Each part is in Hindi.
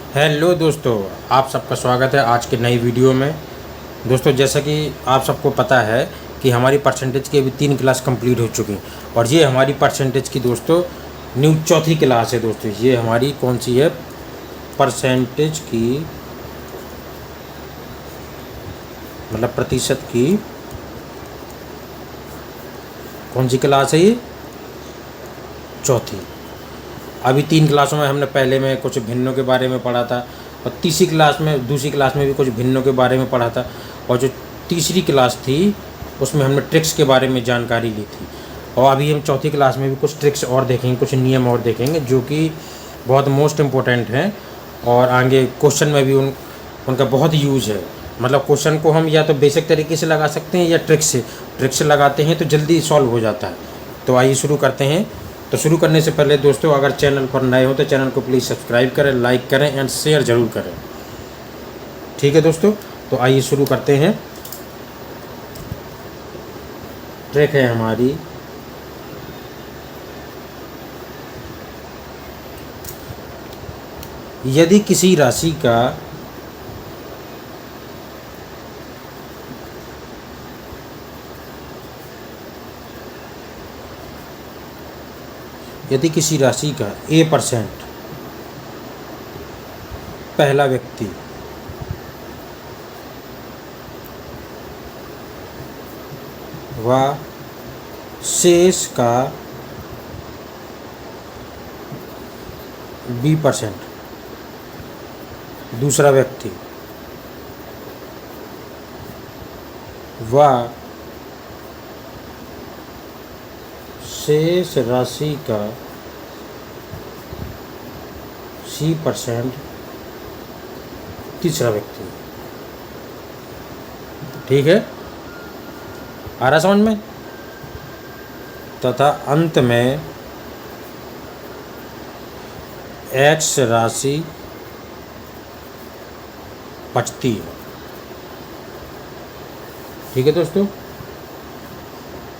हेलो दोस्तों, आप सबका स्वागत है आज के नई वीडियो में। दोस्तों, जैसा कि आप सबको पता है कि हमारी परसेंटेज की अभी 3 क्लास कंप्लीट हो चुकी हैं और ये हमारी परसेंटेज की दोस्तों न्यू चौथी क्लास है। दोस्तों, ये हमारी कौन सी है? परसेंटेज की, मतलब प्रतिशत की कौन सी क्लास है? ये चौथी। अभी 3 क्लासों में हमने पहले में कुछ भिन्नों के बारे में पढ़ा था और तीसरी क्लास में, दूसरी क्लास में भी कुछ भिन्नों के बारे में पढ़ा था और जो तीसरी क्लास थी उसमें हमने ट्रिक्स के बारे में जानकारी ली थी। और अभी हम चौथी क्लास में भी कुछ ट्रिक्स और देखेंगे, कुछ नियम और देखेंगे जो कि बहुत मोस्ट इम्पोर्टेंट हैं और आगे क्वेश्चन में भी उनका बहुत यूज़ है। मतलब क्वेश्चन को हम या तो बेसिक तरीके से लगा सकते हैं या ट्रिक से लगाते हैं तो जल्दी सॉल्व हो जाता है। तो आइए शुरू करते हैं। तो शुरू करने से पहले दोस्तों, अगर चैनल पर नए हो तो चैनल को प्लीज़ सब्सक्राइब करें, लाइक करें एंड शेयर ज़रूर करें। ठीक है दोस्तों, तो आइए शुरू करते हैं। ट्रिक है हमारी यदि किसी राशि का A% पहला व्यक्ति व शेष का B% दूसरा व्यक्ति व शेष राशि का C% तीसरा व्यक्ति। ठीक है, आ रहा समझ में? तथा अंत में X राशि बचती है। ठीक है दोस्तों,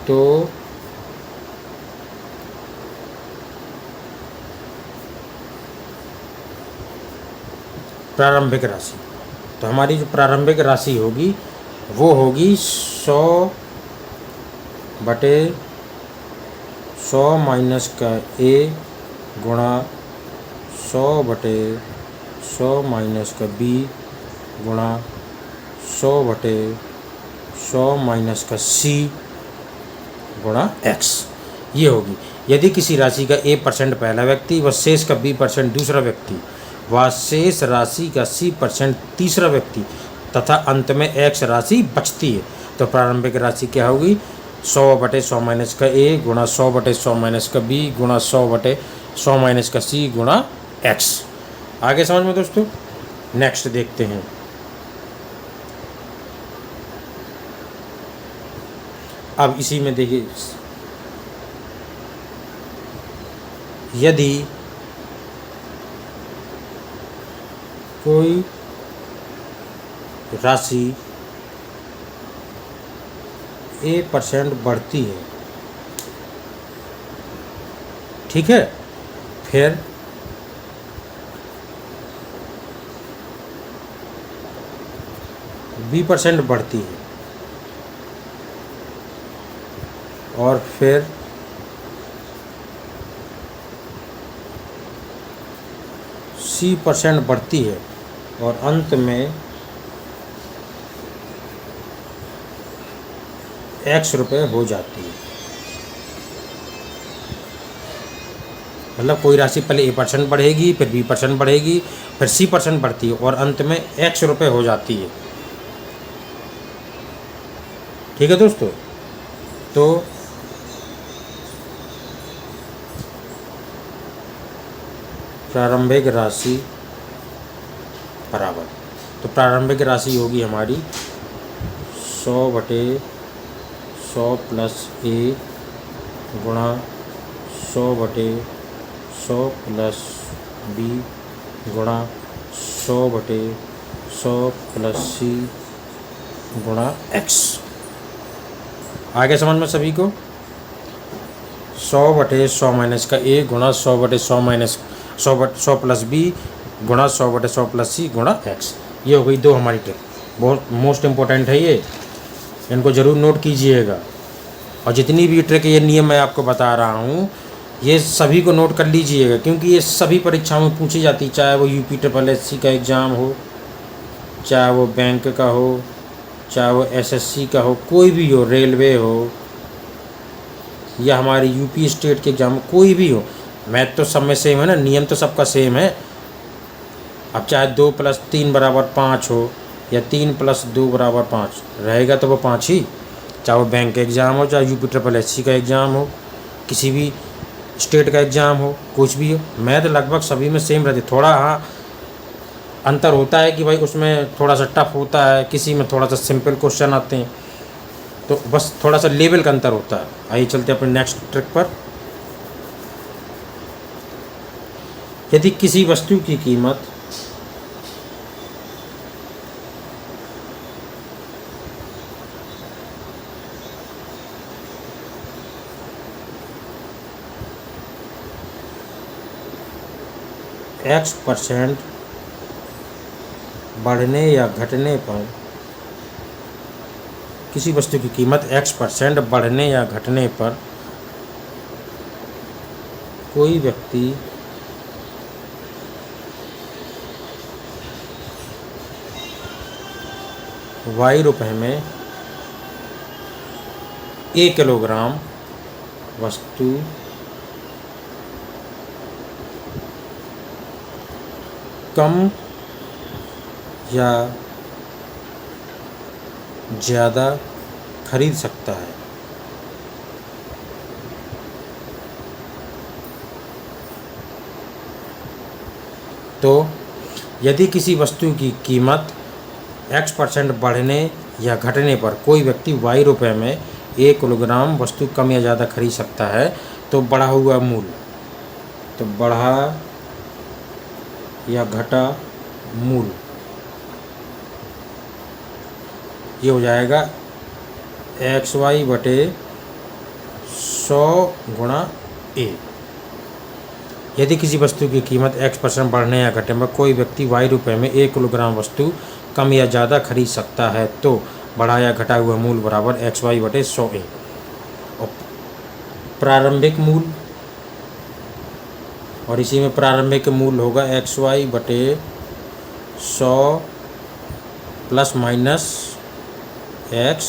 तो प्रारंभिक राशि, तो हमारी जो प्रारंभिक राशि होगी वो होगी 100/100 माइनस का A गुणा 100/100 माइनस का B गुणा 100/100 माइनस का C गुणा X। ये होगी यदि किसी राशि का A% पहला व्यक्ति व शेष का B% दूसरा व्यक्ति व शेष राशि का C% तीसरा व्यक्ति तथा अंत में X राशि बचती है। तो प्रारंभिक राशि क्या होगी? 100/100 माइनस का A गुणा 100/100 माइनस का B गुणा 100/100 माइनस का C गुणा X। आगे समझ में दोस्तों? नेक्स्ट देखते हैं। अब इसी में देखिए, यदि कोई राशि A% बढ़ती है, ठीक है, फिर B% बढ़ती है और फिर C% बढ़ती है और अंत में X रुपये हो जाती है। मतलब कोई राशि पहले A% बढ़ेगी, फिर B% बढ़ेगी, फिर C% बढ़ती है और अंत में X रुपये हो जाती है। ठीक है दोस्तों, तो प्रारंभिक राशि बराबर, तो प्रारंभिक राशि होगी हमारी 100/100 प्लस A गुणा 100/100 प्लस B गुणा 100/100 प्लस C गुणा X। आगे समझ में सभी को? 100/100 माइनस का A गुणा 100/100 माइनस 100 प्लस B गुणा 100/100 प्लस सी गुणा एक्स। ये हो गई दो हमारी ट्रिक, बहुत मोस्ट इम्पोर्टेंट है ये, इनको ज़रूर नोट कीजिएगा। और जितनी भी ट्रिक ये नियम मैं आपको बता रहा हूँ ये सभी को नोट कर लीजिएगा, क्योंकि ये सभी परीक्षाओं में पूछी जाती, चाहे वो UPSSC का एग्ज़ाम हो, चाहे वो बैंक का हो, चाहे वो SSC का हो, कोई भी हो, रेलवे हो या हमारे यूपी स्टेट के एग्ज़ाम, कोई भी हो, मैथ तो सब में सेम है ना, नियम तो सबका सेम है। अब चाहे 2 + 3 = 5 हो या 3 + 2 = 5 रहेगा तो वो 5 ही, चाहे वो बैंक का एग्ज़ाम हो, चाहे UPSSC का एग्ज़ाम हो, किसी भी स्टेट का एग्ज़ाम हो, कुछ भी हो, मैथ लगभग सभी में सेम रहती। थोड़ा हाँ अंतर होता है कि भाई उसमें थोड़ा सा टफ होता है, किसी में थोड़ा सा सिंपल क्वेश्चन आते हैं, तो बस थोड़ा सा लेवल का अंतर होता है। आइए चलते हैं अपने नेक्स्ट ट्रिक पर। यदि किसी वस्तु की कीमत X% बढ़ने या घटने पर, किसी वस्तु की कीमत X% बढ़ने या घटने पर कोई व्यक्ति Y रुपए में 1 किलोग्राम वस्तु कम या ज़्यादा खरीद सकता है। तो यदि किसी वस्तु की कीमत X% बढ़ने या घटने पर कोई व्यक्ति Y रुपए में 1 किलोग्राम वस्तु कम या ज़्यादा खरीद सकता है, तो बढ़ा हुआ मूल्य, तो बढ़ा या घटा मूल्य ये हो जाएगा XY/100 × A। यदि किसी वस्तु की कीमत X% बढ़ने या घटने पर कोई व्यक्ति Y रुपए में 1 किलोग्राम वस्तु कम या ज़्यादा खरीद सकता है, तो बढ़ा या घटा हुआ मूल्य बराबर XY/100A। और प्रारंभिक मूल्य, और इसी में प्रारंभिक मूल्य होगा XY/100 ± X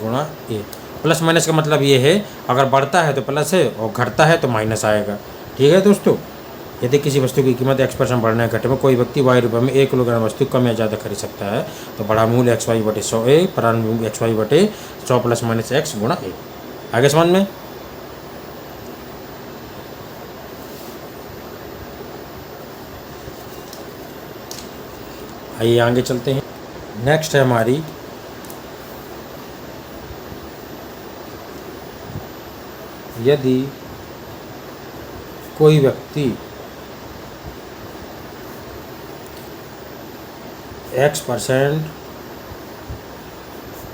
× A। Plus minus का मतलब ये है, अगर बढ़ता है तो प्लस है और घटता है तो माइनस आएगा। ठीक है दोस्तों, यदि किसी वस्तु की कीमत X% बढ़ने या घटने में कोई व्यक्ति Y रुपए में 1 किलोग्राम वस्तु कम या ज़्यादा खरीद सकता है, तो बढ़ा मूल्य XY/100A, प्रारंभिक मूल्य XY/100 ± X × A। आगे समझ में? आइए आगे चलते हैं। नेक्स्ट है हमारी यदि कोई व्यक्ति X%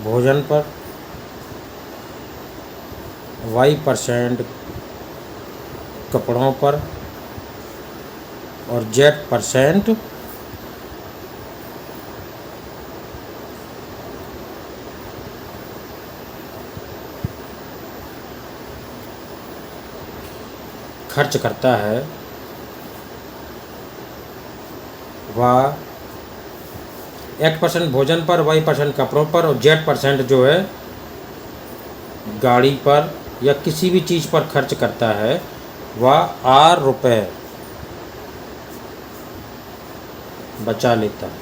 भोजन पर, Y% कपड़ों पर और Z% खर्च करता है, वह X% भोजन पर, Y% कपड़ों पर और Z% जो है गाड़ी पर या किसी भी चीज़ पर खर्च करता है, वह R रुपए बचा लेता है।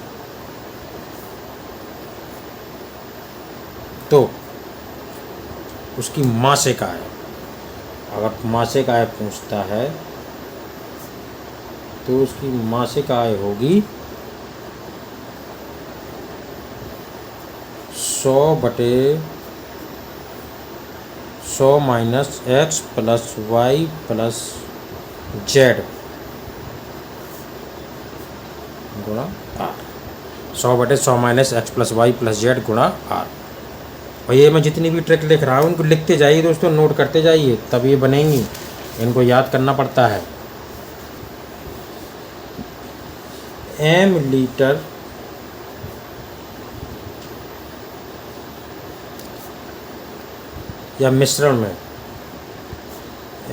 तो उसकी मासिक आय, अगर मासिक आय पूछता है तो उसकी मासिक आय होगी 100/100 - X + Y + Z × R। 100/100 - X + Y + Z × R। और ये मैं जितनी भी ट्रिक लिख रहा हूँ उनको लिखते जाइए दोस्तों, नोट करते जाइए, तब ये बनेंगी, इनको याद करना पड़ता है। m लीटर या मिश्रण में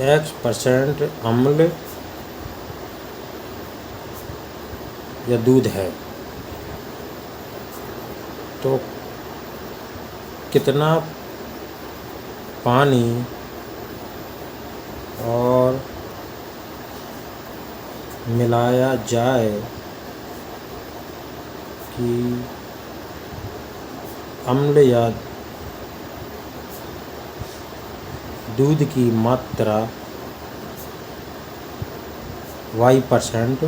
x% अम्ल या दूध है तो कितना पानी और मिलाया जाए कि अम्ल या दूध की मात्रा y%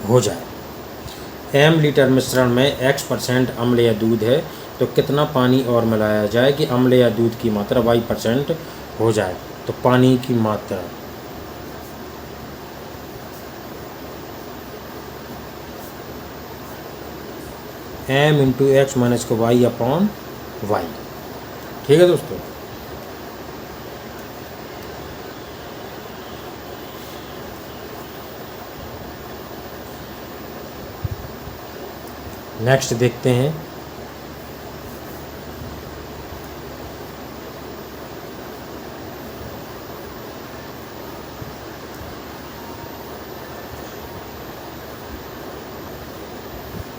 हो जाए। m लीटर मिश्रण में x% अम्ल या दूध है तो कितना पानी और मिलाया जाए कि अम्ल या दूध की मात्रा y% हो जाए। तो पानी की मात्रा m इंटू एक्स माइनस को y अपॉन y। ठीक है दोस्तों। नेक्स्ट देखते हैं।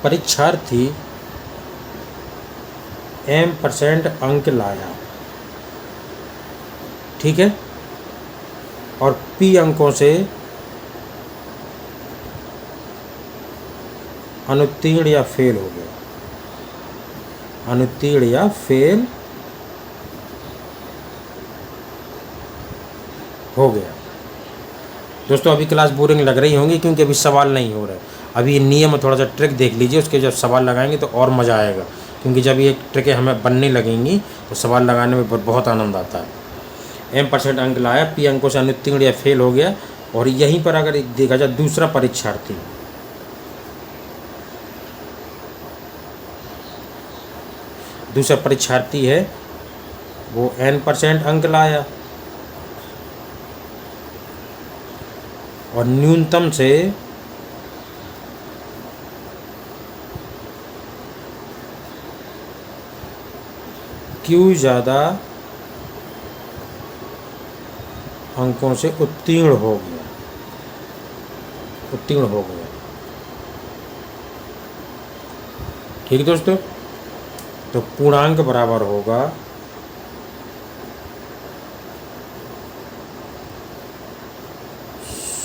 परीक्षार्थी m% अंक लाया, ठीक है, और p अंकों से अनुत्तीर्ण या फेल हो गया, अनुत्तीर्ण या फेल हो गया। दोस्तों अभी क्लास बोरिंग लग रही होंगी क्योंकि अभी सवाल नहीं हो रहे। अभी नियम थोड़ा सा ट्रिक देख लीजिए, उसके जब सवाल लगाएंगे तो और मज़ा आएगा, क्योंकि जब ये ट्रिकें हमें बनने लगेंगी तो सवाल लगाने में बहुत आनंद आता है। m% अंक लाया, p अंकों से अनुत्तीर्ण या फेल हो गया। और यहीं पर अगर देखा जाए दूसरा परीक्षार्थी, दूसरा परीक्षार्थी है वो n% अंक लाया और न्यूनतम से q ज़्यादा अंकों से उत्तीर्ण हो गया, उत्तीर्ण हो गया। ठीक है दोस्तों, तो पूर्णांक बराबर होगा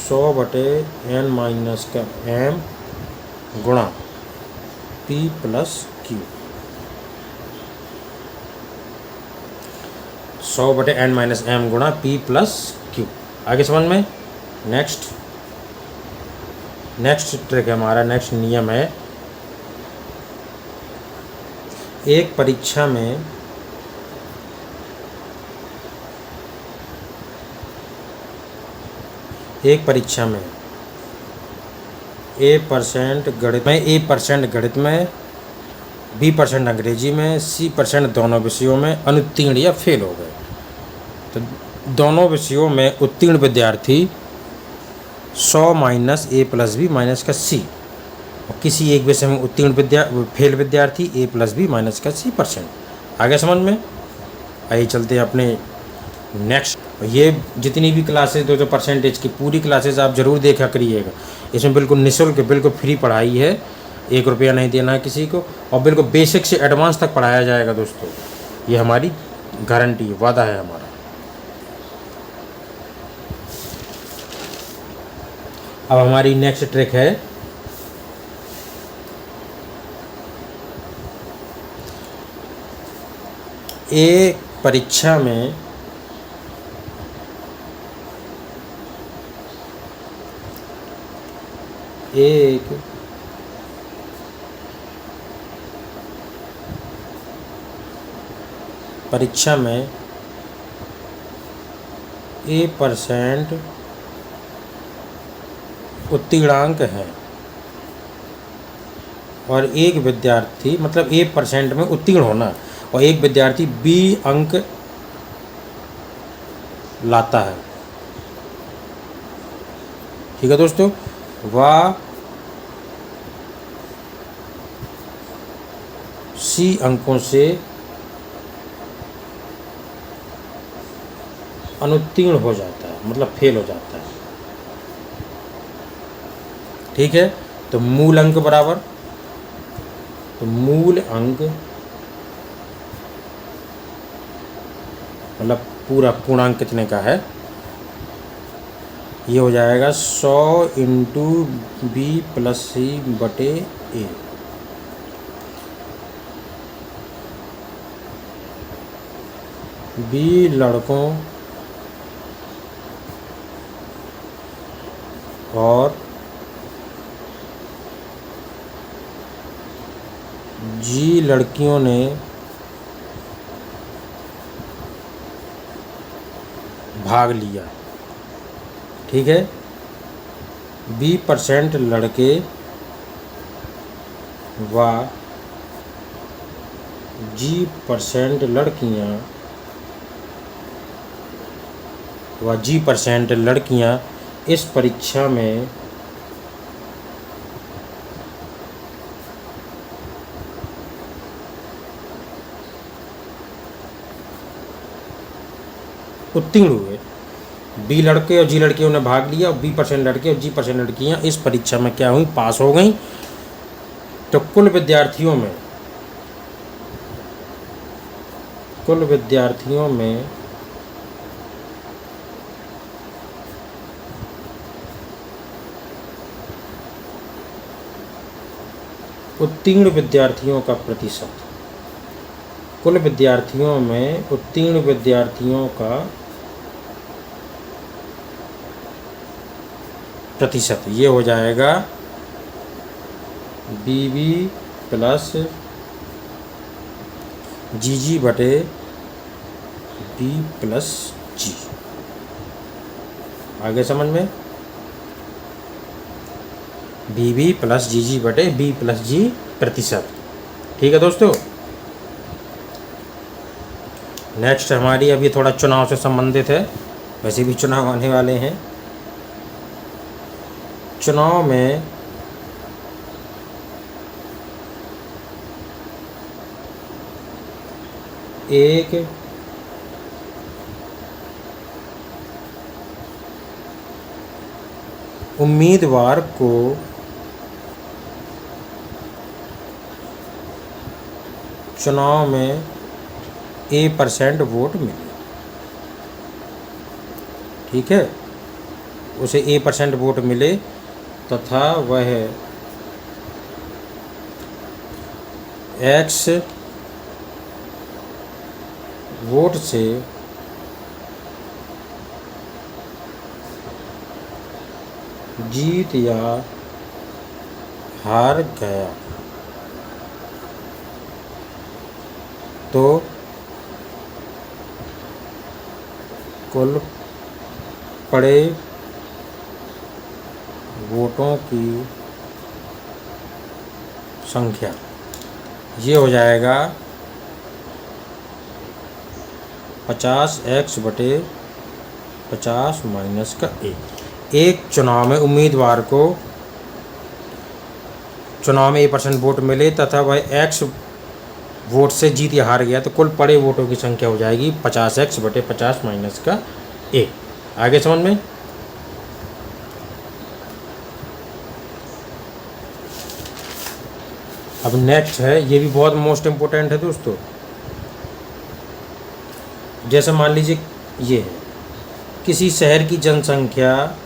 100/n-m गुणा p प्लस q। 100/n-m गुणा p प्लस q। आगे समझ में। नेक्स्ट ट्रिक है हमारा, नेक्स्ट नियम है, एक परीक्षा में A% गणित में B% अंग्रेजी में C% दोनों विषयों में अनुत्तीर्ण या फेल हो गए। तो दोनों विषयों में उत्तीर्ण विद्यार्थी 100 minus A plus B minus का C, और किसी एक विषय में उत्तीर्ण फेल विद्यार्थी A प्लस B माइनस का C%। आगे समझ में। आइए चलते हैं अपने नेक्स्ट। ये जितनी भी क्लासेस 200 परसेंटेज की पूरी क्लासेस आप ज़रूर देखा करिएगा। इसमें बिल्कुल निःशुल्क, बिल्कुल फ्री पढ़ाई है, 1 रुपया नहीं देना है किसी को, और बिल्कुल बेसिक से एडवांस तक पढ़ाया जाएगा दोस्तों। ये हमारी गारंटी, वादा है हमारा। अब हमारी नेक्स्ट ट्रिक है, एक परीक्षा में A% उत्तीर्णांक है और एक विद्यार्थी, मतलब A% में उत्तीर्ण होना, और एक विद्यार्थी B अंक लाता है। ठीक है दोस्तों। वह सी अंकों से अनुत्तीर्ण हो जाता है, मतलब फेल हो जाता है। ठीक है, तो मूल अंक बराबर, तो मूल अंक मतलब पूरा पूर्णांक कितने का है, ये हो जाएगा 100 इंटू बी प्लस सी बटे ए। बी लड़कों और जी लड़कियों ने भाग लिया। ठीक है, 20% लड़के व G% लड़कियां व G% लड़कियां इस परीक्षा में उत्तीर्ण हुए। बी लड़के और जी लड़कियों ने भाग लिया और 20% लड़के और G% लड़कियां इस परीक्षा में क्या हुई, पास हो गई। तो कुल विद्यार्थियों में उत्तीर्ण विद्यार्थियों का प्रतिशत, कुल विद्यार्थियों में उत्तीर्ण विद्यार्थियों का प्रतिशत, ये हो जाएगा BB प्लस GG बटे B प्लस G। आगे समझ में, BB प्लस GG बटे B प्लस G प्रतिशत। ठीक है दोस्तों। नेक्स्ट हमारी अभी थोड़ा चुनाव से संबंधित है, वैसे भी चुनाव आने वाले हैं। चुनाव में एक उम्मीदवार को चुनाव में A% वोट मिले। ठीक है, उसे A% वोट मिले तथा वह X वोट से जीत या हार गया तो कुल पड़े वोटों की संख्या, ये हो जाएगा 50x बटे 50 माइनस का 1। एक चुनाव में उम्मीदवार को चुनाव में A% वोट मिले तथा वह X वोट से जीत या हार गया तो कुल पड़े वोटों की संख्या हो जाएगी 50x बटे 50 माइनस का 1। आगे समझ में। अब नेक्स्ट है, ये भी बहुत मोस्ट इम्पोर्टेंट है दोस्तों। जैसे मान लीजिए ये है, किसी शहर की जनसंख्या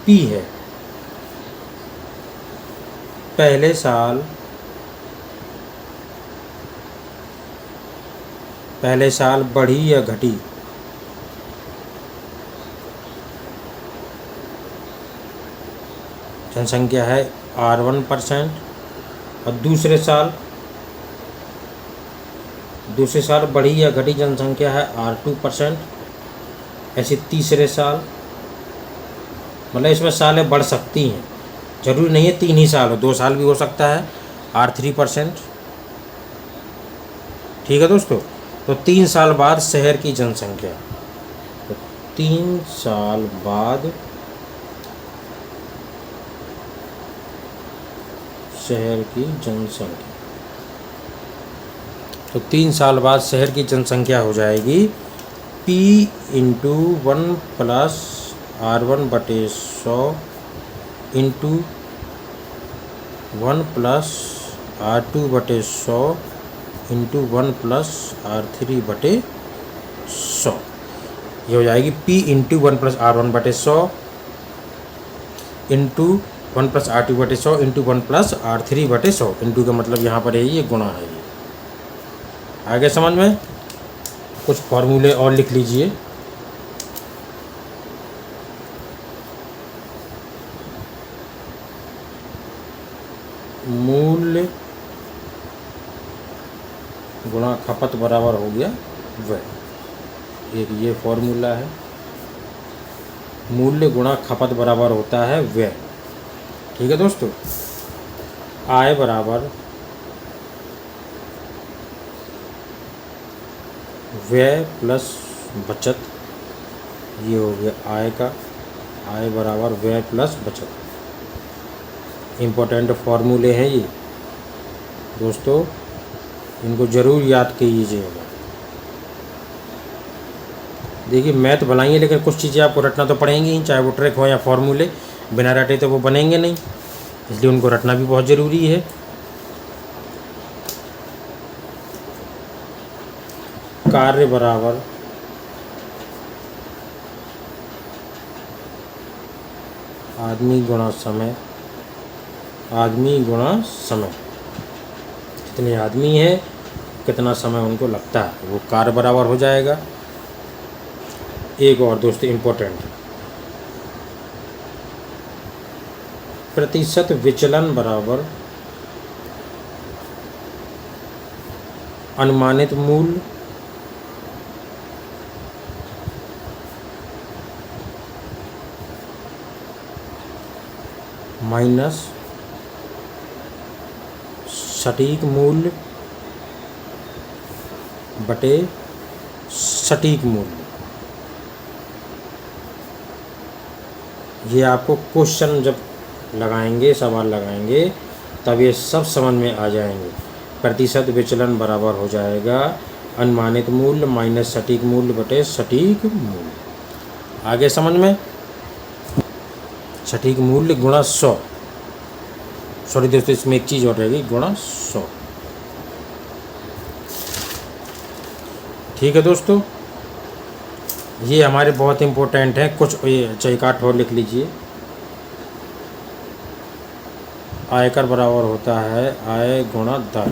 P है। पहले साल बढ़ी या घटी, जनसंख्या है R1% और दूसरे साल बढ़ी या घटी जनसंख्या है R2%। ऐसे तीसरे साल, मतलब इसमें सालें बढ़ सकती हैं, जरूरी नहीं है 3 ही साल हो, 2 साल भी हो सकता है R3%। ठीक है दोस्तों। तो 3 साल बाद शहर की जनसंख्या, तो 3 साल बाद शहर की जनसंख्या, तो 3 साल बाद शहर की जनसंख्या हो जाएगी P into 1+R1/100 into 1+R2/100 into 1+R3/100। ये हो जाएगी P into 1+R1/100 into 1+R2/100 into 1+R3/100। Into का मतलब यहाँ पर है ये गुणा है। ये आगे समझ में? कुछ फॉर्मूले और लिख लीजिए। मूल्य गुणा खपत बराबर हो गया व्यय। एक ये फॉर्मूला है, मूल्य गुणा खपत बराबर होता है व्यय। ठीक है दोस्तों। आय बराबर व्यय प्लस बचत, ये हो गया आय का। आय बराबर व्यय प्लस बचत। इम्पोर्टेंट फॉर्मूले हैं ये दोस्तों, इनको ज़रूर याद कीजिएगा। देखिए मैथ बनाइए, लेकिन कुछ चीज़ें आपको रटना तो पड़ेंगी ही, चाहे वो ट्रिक हो या फॉर्मूले। बिना रटे तो वो बनेंगे नहीं, इसलिए उनको रटना भी बहुत ज़रूरी है। कार्य बराबर आदमी गुणा समय, आदमी गुणा समय। कितने आदमी हैं, कितना समय उनको लगता है, वो कार्य बराबर हो जाएगा। एक और दोस्तों इम्पोर्टेंट, प्रतिशत विचलन बराबर अनुमानित मूल्य माइनस सटीक मूल्य बटे सटीक मूल्य। ये आपको क्वेश्चन जब लगाएंगे, सवाल लगाएंगे, तब ये सब समझ में आ जाएंगे। प्रतिशत विचलन बराबर हो जाएगा अनुमानित मूल्य माइनस सटीक मूल्य बटे सटीक मूल्य। आगे समझ में? सटीक मूल्य गुणा 100। सॉरी दोस्तों, इसमें एक चीज़ और रहेगी, गुणा 100। ठीक है दोस्तों, ये हमारे बहुत इम्पोर्टेंट हैं। कुछ एक आठ और लिख लीजिए। आयकर बराबर होता है आय गुणा दर।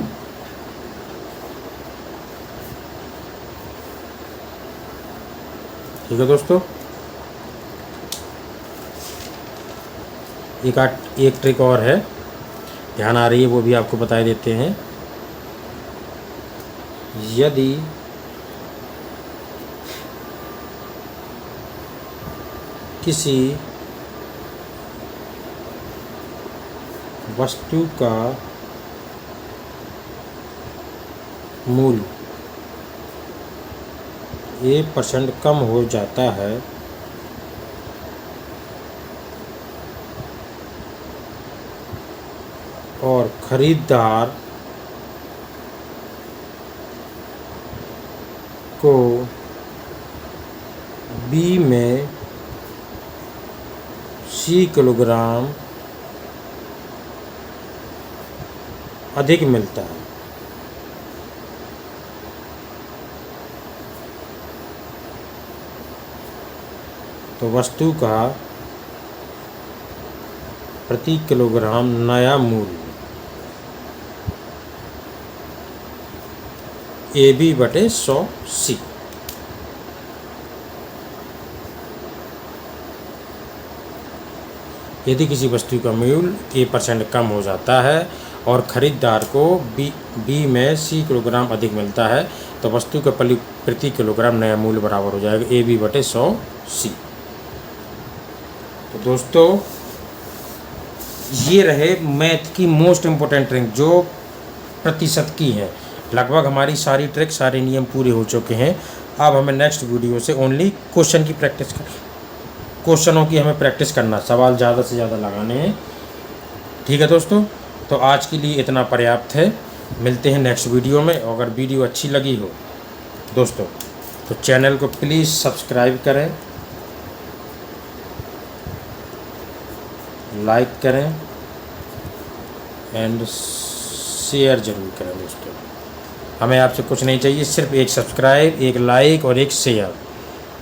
ठीक है दोस्तों। एक ट्रिक और है, ध्यान आ रही है, वो भी आपको बता देते हैं। यदि किसी वस्तु का मूल्य 1% कम हो जाता है और खरीदार को B में C किलोग्राम अधिक मिलता है, तो वस्तु का प्रति किलोग्राम नया मूल्य AB/100C। यदि किसी वस्तु का मूल्य 1% कम हो जाता है और ख़रीदार को बी में C किलोग्राम अधिक मिलता है, तो वस्तु का प्रति किलोग्राम नया मूल्य बराबर हो जाएगा AB/100C। तो दोस्तों ये रहे मैथ की मोस्ट इम्पोर्टेंट ट्रिक जो प्रतिशत की है, लगभग हमारी सारी ट्रिक, सारे नियम पूरे हो चुके हैं। अब हमें नेक्स्ट वीडियो से ओनली क्वेश्चन की प्रैक्टिस क्वेश्चनों की हमें प्रैक्टिस करना, सवाल ज़्यादा से ज़्यादा लगाने हैं। ठीक है दोस्तों, तो आज के लिए इतना पर्याप्त है। मिलते हैं नेक्स्ट वीडियो में। अगर वीडियो अच्छी लगी हो दोस्तों तो चैनल को प्लीज़ सब्सक्राइब करें, लाइक करें एंड शेयर ज़रूर करें दोस्तों। हमें आपसे कुछ नहीं चाहिए, सिर्फ एक सब्सक्राइब, एक लाइक और एक शेयर।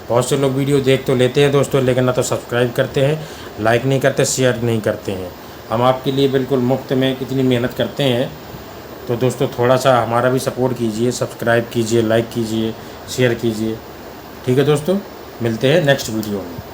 बहुत से लोग वीडियो देख तो लेते हैं दोस्तों, लेकिन ना तो सब्सक्राइब करते हैं, लाइक नहीं करते, शेयर नहीं करते हैं। हम आपके लिए बिल्कुल मुफ्त में कितनी मेहनत करते हैं, तो दोस्तों थोड़ा सा हमारा भी सपोर्ट कीजिए, सब्सक्राइब कीजिए, लाइक कीजिए, शेयर कीजिए। ठीक है दोस्तों, मिलते हैं नेक्स्ट वीडियो में।